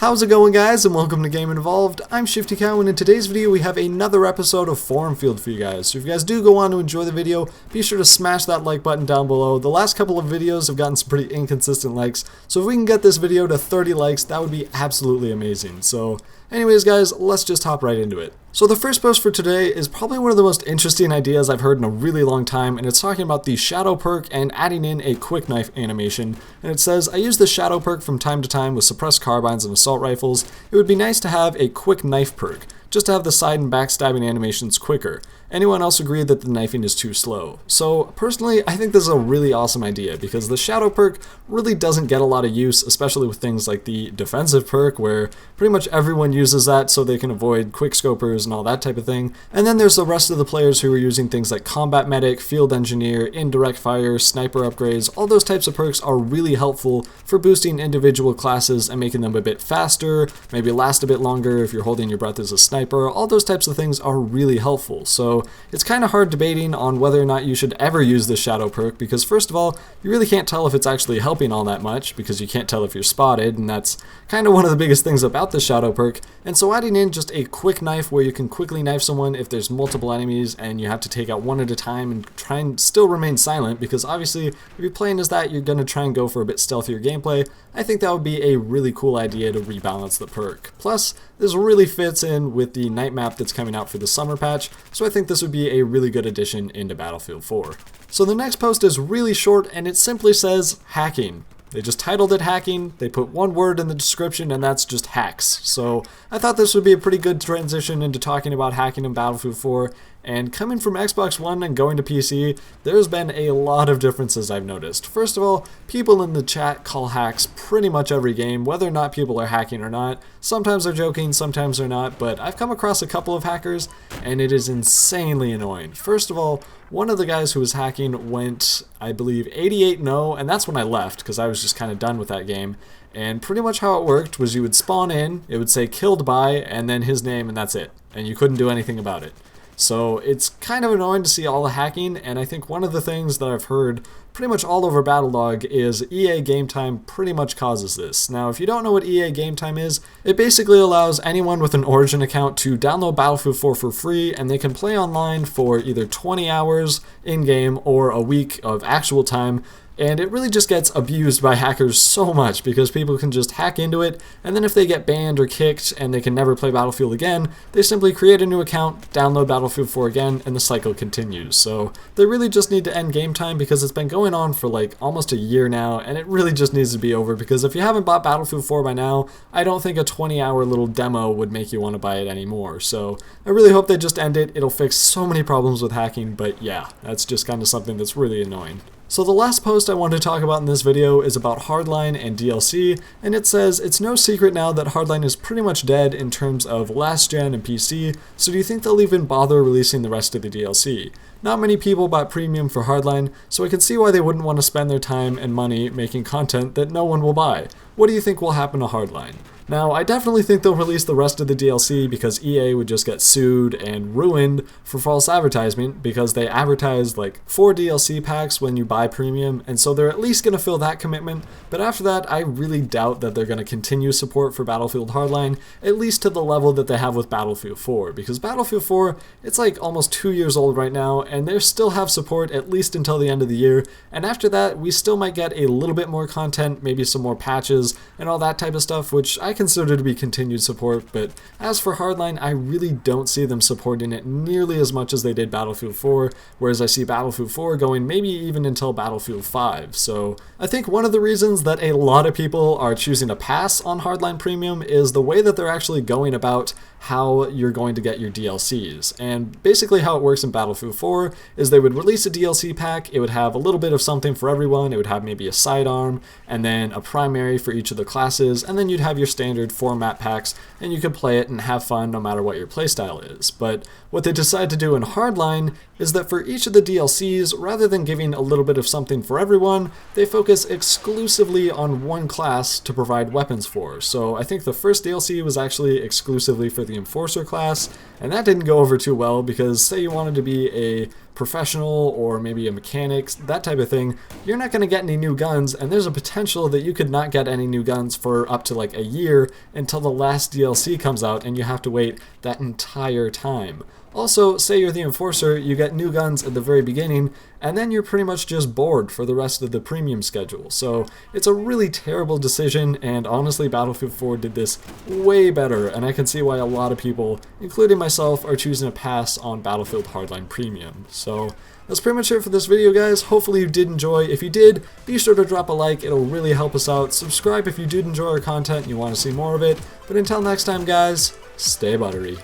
How's it going, guys, and welcome to Game Involved. I'm Shifty Cow, and in today's video we have another episode of Forumfield for you guys. So if you guys do go on to enjoy the video, be sure to smash that like button down below. The last couple of videos have gotten some pretty inconsistent likes, so if we can get this video to 30 likes, that would be absolutely amazing. So anyways, guys, let's just hop right into it. So the first post for today is probably one of the most interesting ideas I've heard in a really long time, and it's talking about the shadow perk and adding in a quick knife animation. And it says, I use the shadow perk from time to time with suppressed carbines and assault rifles. It would be nice to have a quick knife perk, just to have the side and backstabbing animations quicker. Anyone else agree that the knifing is too slow? So personally, I think this is a really awesome idea because the shadow perk really doesn't get a lot of use, especially with things like the defensive perk, where pretty much everyone uses that so they can avoid quick scopers and all that type of thing. And then there's the rest of the players who are using things like combat medic, field engineer, indirect fire, sniper upgrades. All those types of perks are really helpful for boosting individual classes and making them a bit faster, maybe last a bit longer if you're holding your breath as a sniper. All those types of things are really helpful. So it's kind of hard debating on whether or not you should ever use the shadow perk, because first of all, you really can't tell if it's actually helping all that much, because you can't tell if you're spotted, and that's kind of one of the biggest things about the shadow perk. And so adding in just a quick knife where you can quickly knife someone if there's multiple enemies and you have to take out one at a time and try and still remain silent, because obviously if you're playing as that, you're going to try and go for a bit stealthier gameplay. I think that would be a really cool idea to rebalance the perk. Plus, this really fits in with the night map that's coming out for the summer patch, so I think this would be a really good addition into Battlefield 4. So the next post is really short and it simply says hacking. They just titled it hacking, they put one word in the description, and that's just hacks. So I thought this would be a pretty good transition into talking about hacking in Battlefield 4. And coming from Xbox One and going to PC, there's been a lot of differences I've noticed. First of all, people in the chat call hacks pretty much every game, whether or not people are hacking or not. Sometimes they're joking, sometimes they're not, but I've come across a couple of hackers, and it is insanely annoying. First of all, one of the guys who was hacking went, I believe, 88-0, and that's when I left, because I was just kind of done with that game. And pretty much how it worked was you would spawn in, it would say killed by, and then his name, and that's it. And you couldn't do anything about it. So it's kind of annoying to see all the hacking, and I think one of the things that I've heard pretty much all over Battlelog is EA Game Time pretty much causes this. Now, if you don't know what EA Game Time is, it basically allows anyone with an Origin account to download Battlefield 4 for free, and they can play online for either 20 hours in-game or a week of actual time. And it really just gets abused by hackers so much because people can just hack into it, and then if they get banned or kicked and they can never play Battlefield again, they simply create a new account, download Battlefield 4 again, and the cycle continues. So they really just need to end game time because it's been going on for like almost a year now, and it really just needs to be over because if you haven't bought Battlefield 4 by now, I don't think a 20-hour little demo would make you want to buy it anymore. So I really hope they just end it. It'll fix so many problems with hacking, but yeah, that's just kind of something that's really annoying. So the last post I want to talk about in this video is about Hardline and DLC, and it says, it's no secret now that Hardline is pretty much dead in terms of last gen and PC, so do you think they'll even bother releasing the rest of the DLC? Not many people bought premium for Hardline, so I can see why they wouldn't want to spend their time and money making content that no one will buy. What do you think will happen to Hardline? Now, I definitely think they'll release the rest of the DLC because EA would just get sued and ruined for false advertisement because they advertised like 4 DLC packs when you buy premium, and so they're at least going to fill that commitment, but after that I really doubt that they're going to continue support for Battlefield Hardline, at least to the level that they have with Battlefield 4, because Battlefield 4, it's like almost 2 years old right now, and they still have support at least until the end of the year, and after that we still might get a little bit more content, maybe some more patches and all that type of stuff, which I consider to be continued support. But as for Hardline, I really don't see them supporting it nearly as much as they did Battlefield 4, whereas I see Battlefield 4 going maybe even until Battlefield 5. So I think one of the reasons that a lot of people are choosing to pass on Hardline Premium is the way that they're actually going about how you're going to get your DLCs. And basically how it works in Battlefield 4 is they would release a DLC pack, it would have a little bit of something for everyone, it would have maybe a sidearm, and then a primary for each of the classes, and then you'd have your standard format packs, and you could play it and have fun no matter what your playstyle is. But what they decide to do in Hardline is that for each of the DLCs, rather than giving a little bit of something for everyone, they focus exclusively on one class to provide weapons for. So I think the first DLC was actually exclusively for the Enforcer class, and that didn't go over too well because say you wanted to be a professional or maybe a mechanic, that type of thing, you're not going to get any new guns, and there's a potential that you could not get any new guns for up to like a year here until the last DLC comes out, and you have to wait that entire time. Also, say you're the Enforcer, you get new guns at the very beginning, and then you're pretty much just bored for the rest of the premium schedule. So it's a really terrible decision, and honestly Battlefield 4 did this way better, and I can see why a lot of people, including myself, are choosing to pass on Battlefield Hardline Premium. So that's pretty much it for this video, guys. Hopefully you did enjoy. If you did, be sure to drop a like, it'll really help us out. Subscribe if you did enjoy our content and you want to see more of it. But until next time, guys, stay buttery.